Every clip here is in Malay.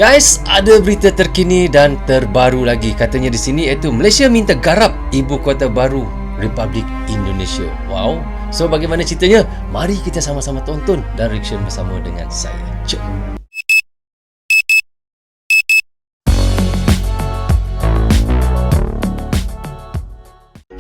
Guys, ada berita terkini dan terbaru lagi. Katanya di sini iaitu Malaysia minta garap ibu kota baru Republik Indonesia. Wow. So bagaimana ceritanya? Mari kita sama-sama tonton dan reaction bersama dengan saya. Jom.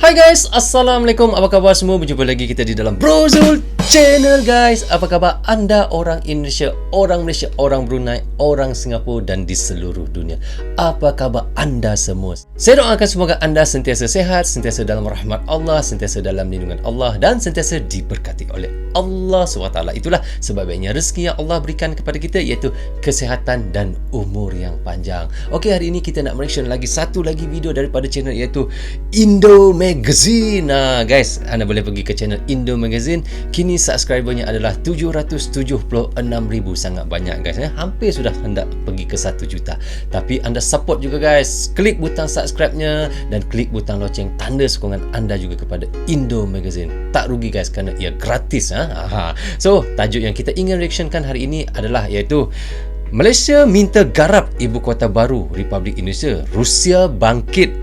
Hai guys, Assalamualaikum. Apa khabar semua? Berjumpa lagi kita di dalam Brozul Channel guys. Apa khabar anda orang Indonesia, orang Malaysia, orang Brunei, orang Singapura dan di seluruh dunia? Apa khabar anda semua? Saya doakan semoga anda sentiasa sehat, sentiasa dalam rahmat Allah, sentiasa dalam lindungan Allah dan sentiasa diberkati oleh Allah SWT. Itulah sebabnya rezeki yang Allah berikan kepada kita iaitu kesihatan dan umur yang panjang. Okey, hari ini kita nak reaction lagi satu lagi video daripada channel iaitu Indo Magazine. Nah guys, anda boleh pergi ke channel Indo Magazine. Kini subscribernya adalah 776,000. Sangat banyak guys. Hampir sudah hendak pergi ke 1 juta. Tapi anda support juga guys. Klik butang subscribe-nya dan klik butang loceng tanda sokongan anda juga kepada Indo Magazine. Tak rugi guys kerana ia gratis. So, tajuk yang kita ingin reactionkan hari ini adalah iaitu Malaysia minta garap ibu kota baru Republik Indonesia. Rusia bangkit.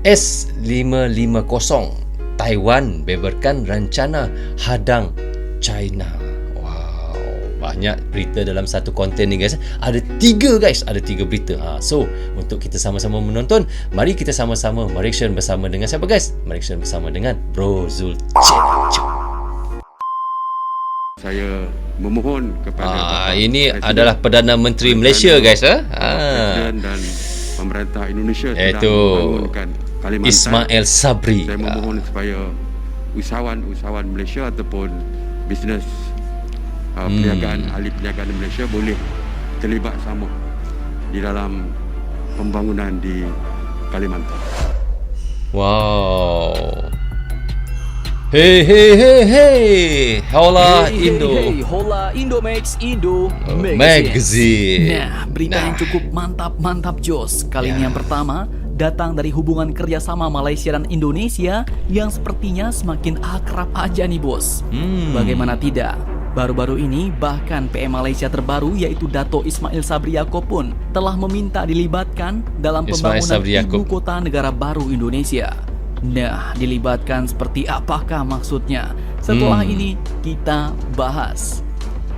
S550. Taiwan beberkan rencana hadang China. Wow, banyak berita dalam satu konten ni guys. Ada 3 guys, ada 3 berita. So, untuk kita sama-sama menonton, mari kita sama-sama mereaction bersama dengan siapa guys? Mereaction bersama dengan Brozul Channel. Saya memohon kepada ini adalah Perdana Menteri Malaysia guys. Presiden dan pemerintah Indonesia sedang membangunkan Kalimantan. Ismail Sabri. Saya memohon supaya usahawan Malaysia ataupun bisnes perniagaan, ahli perniagaan Malaysia boleh terlibat sama di dalam pembangunan di Kalimantan. Wow. Hey hey hey hey. Hola Indo. Hey, hola Indo Indo Magazine. Nah, berita yang cukup mantap jos. Kali ini yang pertama datang dari hubungan kerjasama Malaysia dan Indonesia yang sepertinya semakin akrab aja nih bos. Bagaimana tidak? Baru-baru ini bahkan PM Malaysia terbaru yaitu Dato' Ismail Sabri Yaakob pun telah meminta dilibatkan dalam pembangunan ibu kota negara baru Indonesia. Nah, dilibatkan seperti apakah maksudnya? Setelah ini kita bahas.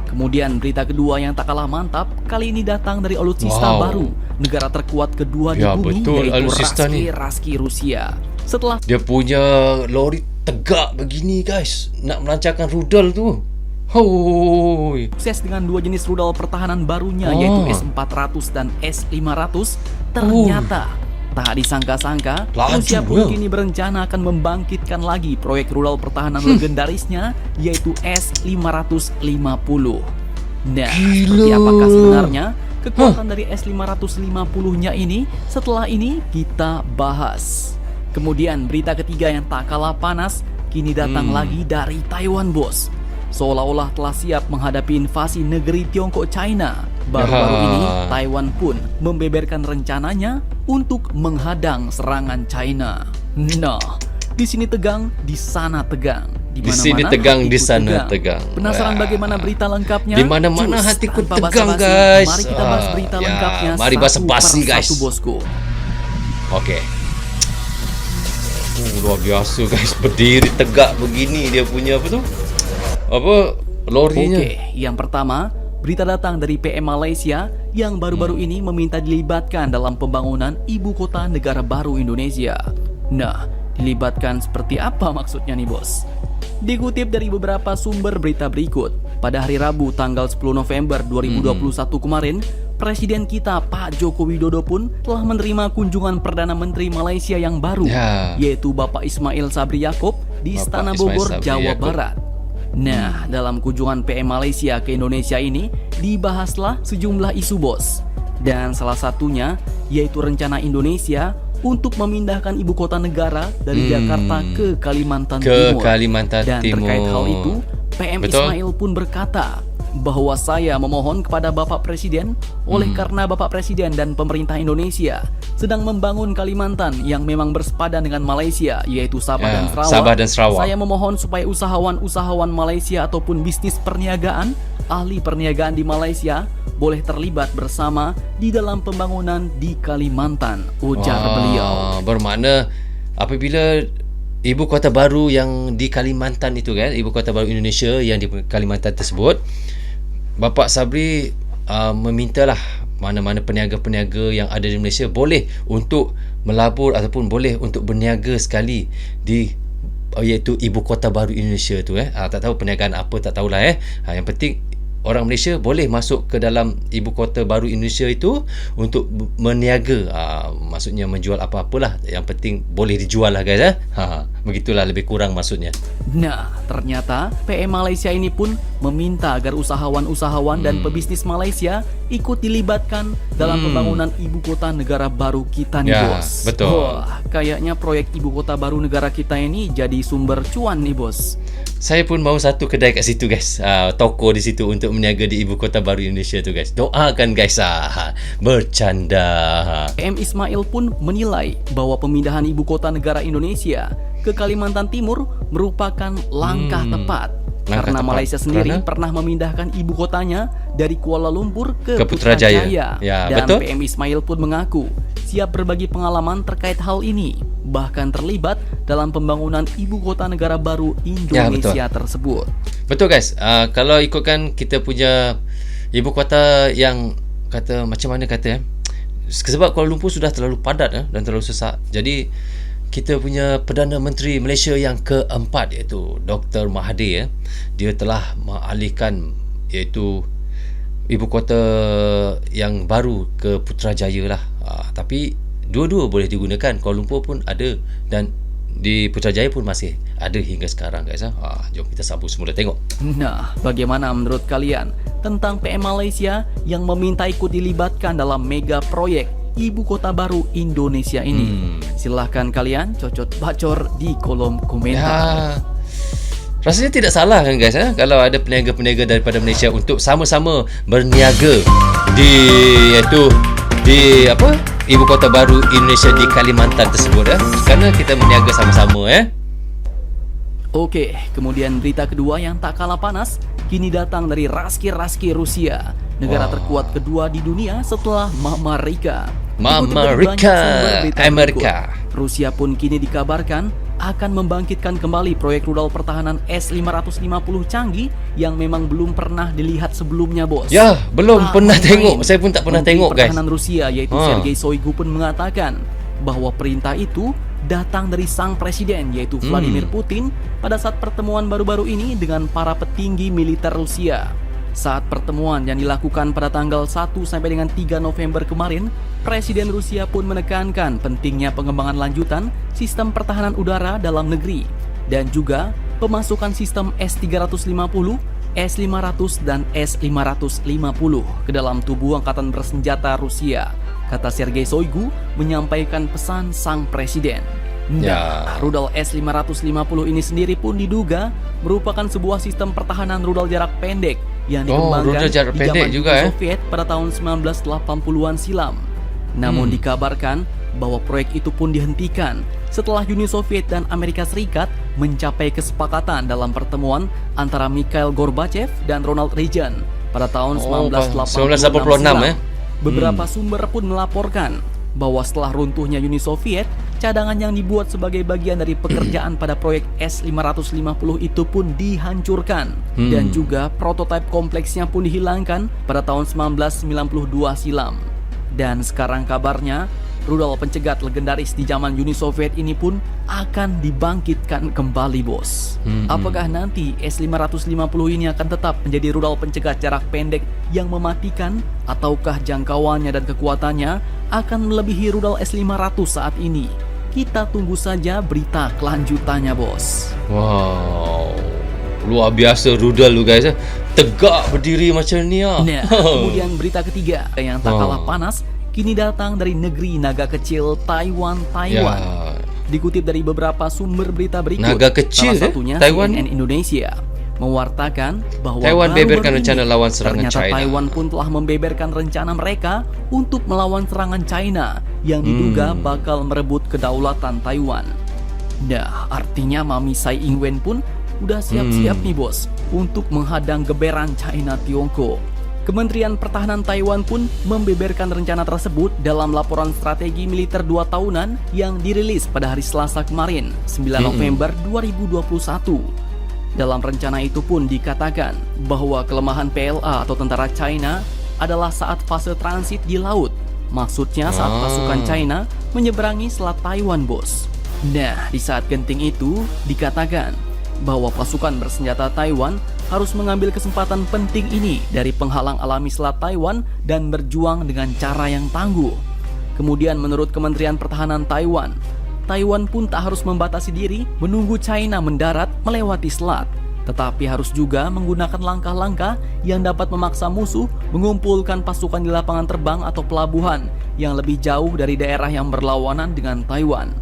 Kemudian berita kedua yang tak kalah mantap kali ini datang dari alutsista baru, negara terkuat kedua di bumi yaitu Raski Rusia. Setelah dia punya lori tegak begini guys, nak melancarkan rudal tu. Hoi. Sukses dengan 2 jenis rudal pertahanan barunya yaitu S400 dan S500. Ternyata tak disangka-sangka, Rusia pun kini berencana akan membangkitkan lagi proyek rudal pertahanan legendarisnya yaitu S550. Nah, seperti apakah sebenarnya kekuatan dari S550-nya ini? Setelah ini kita bahas. Kemudian berita ketiga yang tak kalah panas kini datang lagi dari Taiwan bos. Seolah-olah telah siap menghadapi invasi negeri Tiongkok China. Baru-baru ini Taiwan pun membeberkan rencananya untuk menghadang serangan China. Nah, di sini tegang, di sana tegang. Di sini tegang, di sana tegang. Penasaran bagaimana berita lengkapnya? Di mana-mana hatiku tegang guys. Mari kita bahas berita lengkapnya. Mari basa-basi guys. Bosku. Okey. Luar biasa guys, berdiri tegak begini dia punya apa tu? Apa lorinya? Oke, yang pertama, berita datang dari PM Malaysia yang baru-baru ini meminta dilibatkan dalam pembangunan ibu kota negara baru Indonesia. Nah, dilibatkan seperti apa maksudnya nih bos? Dikutip dari beberapa sumber berita berikut, pada hari Rabu tanggal 10 November 2021 kemarin, Presiden kita Pak Joko Widodo pun telah menerima kunjungan Perdana Menteri Malaysia yang baru, yaitu Bapak Ismail Sabri Yaakob di Istana Bogor, Jawa Barat. Nah, dalam kunjungan PM Malaysia ke Indonesia ini dibahaslah sejumlah isu bos. Dan salah satunya yaitu rencana Indonesia untuk memindahkan ibu kota negara dari Jakarta ke Kalimantan Timur. Kalimantan Dan Timur. terkait hal itu, PM Ismail pun berkata, bahwa saya memohon kepada Bapak Presiden oleh karena Bapak Presiden dan pemerintah Indonesia sedang membangun Kalimantan yang memang bersepadan dengan Malaysia, yaitu Sabah dan Sarawak. Sabah dan Sarawak. Saya memohon supaya usahawan-usahawan Malaysia ataupun bisnis perniagaan, ahli perniagaan di Malaysia boleh terlibat bersama di dalam pembangunan di Kalimantan, ujar beliau. Bermakna apabila ibu kota baru yang di Kalimantan itu kan, ibu kota baru Indonesia yang di Kalimantan tersebut, Bapak Sabri memintalah mana-mana peniaga-peniaga yang ada di Malaysia boleh untuk melabur ataupun boleh untuk berniaga sekali di iaitu ibu kota baru Indonesia tu tak tahu perniagaan apa, tak tahulah yang penting orang Malaysia boleh masuk ke dalam ibu kota baru Indonesia itu untuk berniaga, maksudnya menjual apa-apalah, yang penting boleh dijual lah guys. Begitulah lebih kurang maksudnya. Nah, ternyata PM Malaysia ini pun meminta agar usahawan-usahawan dan pebisnis Malaysia ikut dilibatkan dalam pembangunan ibu kota negara baru kita nih, bos. Betul. Wah, kayaknya proyek ibu kota baru negara kita ini jadi sumber cuan nih, bos. Saya pun mau satu kedai kat situ guys, toko di situ untuk berniaga di ibu kota baru Indonesia tu guys. Doakan guys, bercanda. PM Ismail pun menilai bahwa pemindahan ibu kota negara Indonesia ke Kalimantan Timur merupakan langkah tepat. Karena Malaysia sendiri pernah memindahkan ibu kotanya dari Kuala Lumpur ke Putrajaya. Ya, dan betul. PM Ismail pun mengaku siap berbagi pengalaman terkait hal ini, bahkan terlibat dalam pembangunan ibu kota negara baru Indonesia tersebut. Betul guys, kalau ikutkan kita punya ibu kota yang kata macam mana kata sebab Kuala Lumpur sudah terlalu padat dan terlalu sesak. Jadi kita punya Perdana Menteri Malaysia yang keempat iaitu Dr. Mahathir dia telah mengalihkan iaitu ibu kota yang baru ke Putrajaya lah. Tapi dua-dua boleh digunakan. Kuala Lumpur pun ada dan di Putrajaya pun masih ada hingga sekarang guys. Jom kita sambung semula tengok. Nah, bagaimana menurut kalian tentang PM Malaysia yang meminta ikut dilibatkan dalam mega proyek ibu kota baru Indonesia ini? Silahkan kalian cocot bacor di kolom komentar. Rasanya tidak salah kan guys, kalau ada peniaga-peniaga daripada Malaysia untuk sama-sama berniaga di ibu kota baru Indonesia di Kalimantan tersebut kerana kita berniaga sama-sama. Oke, kemudian berita kedua yang tak kalah panas kini datang dari Raski Rusia, negara terkuat kedua di dunia setelah Amerika. Amerika. Rusia pun kini dikabarkan akan membangkitkan kembali proyek rudal pertahanan S-550 canggih yang memang belum pernah dilihat sebelumnya, bos. Ya, belum pernah tengok. Saya pun tak pernah tengok guys. Pertahanan Rusia yaitu Sergei Shoigu pun mengatakan bahwa perintah itu datang dari sang presiden yaitu Vladimir Putin pada saat pertemuan baru-baru ini dengan para petinggi militer Rusia. Saat pertemuan yang dilakukan pada tanggal 1 sampai dengan 3 November kemarin, Presiden Rusia pun menekankan pentingnya pengembangan lanjutan sistem pertahanan udara dalam negeri dan juga pemasukan sistem S-350, S-500 dan S-550 ke dalam tubuh angkatan bersenjata Rusia, kata Sergei Shoigu menyampaikan pesan sang presiden. Nah, rudal S-550 ini sendiri pun diduga merupakan sebuah sistem pertahanan rudal jarak pendek yang dikembangkan di zaman Uni Soviet pada tahun 1980-an silam. Namun dikabarkan bahwa proyek itu pun dihentikan setelah Uni Soviet dan Amerika Serikat mencapai kesepakatan dalam pertemuan antara Mikhail Gorbachev dan Ronald Reagan pada tahun 1986 silam. Beberapa sumber pun melaporkan bahwa setelah runtuhnya Uni Soviet, cadangan yang dibuat sebagai bagian dari pekerjaan pada proyek S-550 itu pun dihancurkan dan juga prototipe kompleksnya pun dihilangkan pada tahun 1992 silam. Dan sekarang kabarnya rudal pencegat legendaris di zaman Uni Soviet ini pun akan dibangkitkan kembali, bos. Apakah nanti S-550 ini akan tetap menjadi rudal pencegat jarak pendek yang mematikan, ataukah jangkauannya dan kekuatannya akan melebihi rudal S-500 saat ini? Kita tunggu saja berita kelanjutannya, bos. Wow, luar biasa rudal lu guys. Tegak berdiri macam ni Nah, kemudian berita ketiga yang tak kalah panas kini datang dari negeri naga kecil Taiwan. Dikutip dari beberapa sumber berita berikut, naga kecil, salah satunya Taiwan. CNN Indonesia. mewartakan bahwa Taiwan baru-baru beberkan ini, rencana lawan serangan ternyata China. Taiwan pun telah membeberkan rencana mereka untuk melawan serangan China yang diduga bakal merebut kedaulatan Taiwan. Nah, artinya Mami Tsai Ing-wen pun udah siap-siap nih bos untuk menghadang geberan China Tiongkok. Kementerian Pertahanan Taiwan pun membeberkan rencana tersebut dalam laporan strategi militer 2 tahunan yang dirilis pada hari Selasa kemarin, 9 November 2021. Dalam rencana itu pun dikatakan bahwa kelemahan PLA atau tentara China adalah saat fase transit di laut. Maksudnya saat pasukan China menyeberangi Selat Taiwan, bos. Nah, di saat genting itu dikatakan bahwa pasukan bersenjata Taiwan harus mengambil kesempatan penting ini dari penghalang alami Selat Taiwan dan berjuang dengan cara yang tangguh. Kemudian menurut Kementerian Pertahanan Taiwan, Taiwan pun tak harus membatasi diri menunggu China mendarat melewati selat, tetapi harus juga menggunakan langkah-langkah yang dapat memaksa musuh mengumpulkan pasukan di lapangan terbang atau pelabuhan yang lebih jauh dari daerah yang berlawanan dengan Taiwan.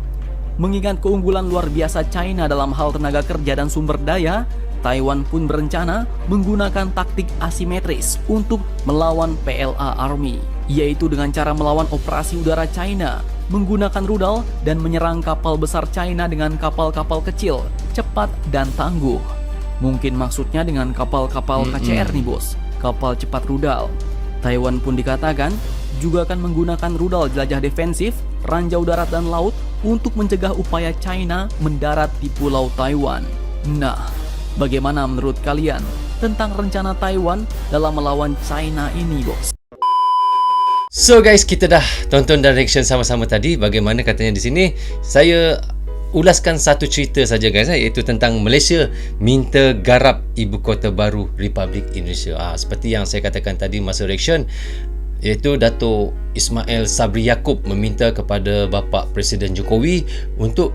Mengingat keunggulan luar biasa China dalam hal tenaga kerja dan sumber daya, Taiwan pun berencana menggunakan taktik asimetris untuk melawan PLA Army, yaitu dengan cara melawan operasi udara China, menggunakan rudal dan menyerang kapal besar China dengan kapal-kapal kecil, cepat dan tangguh. Mungkin maksudnya dengan kapal-kapal KCR nih bos, kapal cepat rudal. Taiwan pun dikatakan juga akan menggunakan rudal jelajah defensif, ranjau darat dan laut untuk mencegah upaya China mendarat di Pulau Taiwan. Nah, bagaimana menurut kalian tentang rencana Taiwan dalam melawan China ini, bos? So guys, kita dah tonton dan reaction sama-sama tadi. Bagaimana katanya di sini? Saya ulaskan satu cerita saja guys, iaitu tentang Malaysia minta garap ibu kota baru Republik Indonesia. Seperti yang saya katakan tadi masa reaction, iaitu Dato' Ismail Sabri Yaakob meminta kepada bapa Presiden Jokowi untuk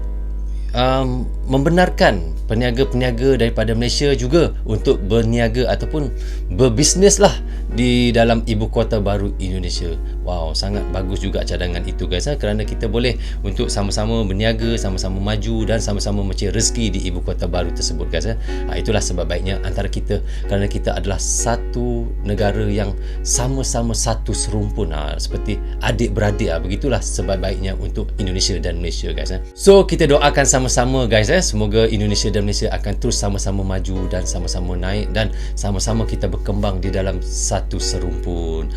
membenarkan peniaga-peniaga daripada Malaysia juga untuk berniaga ataupun berbisnes lah di dalam ibu kota baru Indonesia. Wow, sangat bagus juga cadangan itu guys, kerana kita boleh untuk sama-sama berniaga, sama-sama maju dan sama-sama mencari rezeki di ibu kota baru tersebut guys. Itulah sebab baiknya antara kita, kerana kita adalah satu negara yang sama-sama satu serumpun, seperti adik-beradik. Begitulah sebab baiknya untuk Indonesia dan Malaysia guys. So kita doakan sama-sama guys, semoga Indonesia dan Malaysia akan terus sama-sama maju dan sama-sama naik dan sama-sama kita berkembang di dalam satu serumpun.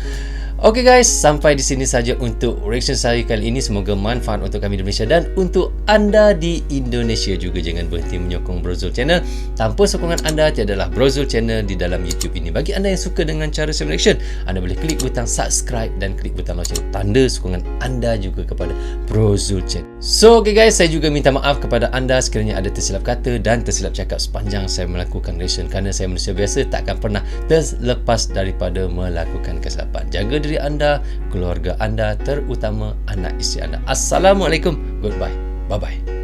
Okey guys, sampai di sini saja untuk reaction saya kali ini. Semoga manfaat untuk kami di Malaysia dan untuk anda di Indonesia juga. Jangan berhenti menyokong Brozul Channel. Tanpa sokongan anda, tiadalah Brozul Channel di dalam YouTube ini. Bagi anda yang suka dengan cara saya reaction, anda boleh klik butang subscribe dan klik butang lonceng, tanda sokongan anda juga kepada Brozul Channel. So okey guys, saya juga minta maaf kepada anda sekiranya ada tersilap kata dan tersilap cakap sepanjang saya melakukan reaction, kerana saya manusia biasa, takkan pernah terlepas daripada melakukan kesilapan. Jaga diri anda, keluarga anda, terutama anak isteri anda. Assalamualaikum, goodbye, bye bye.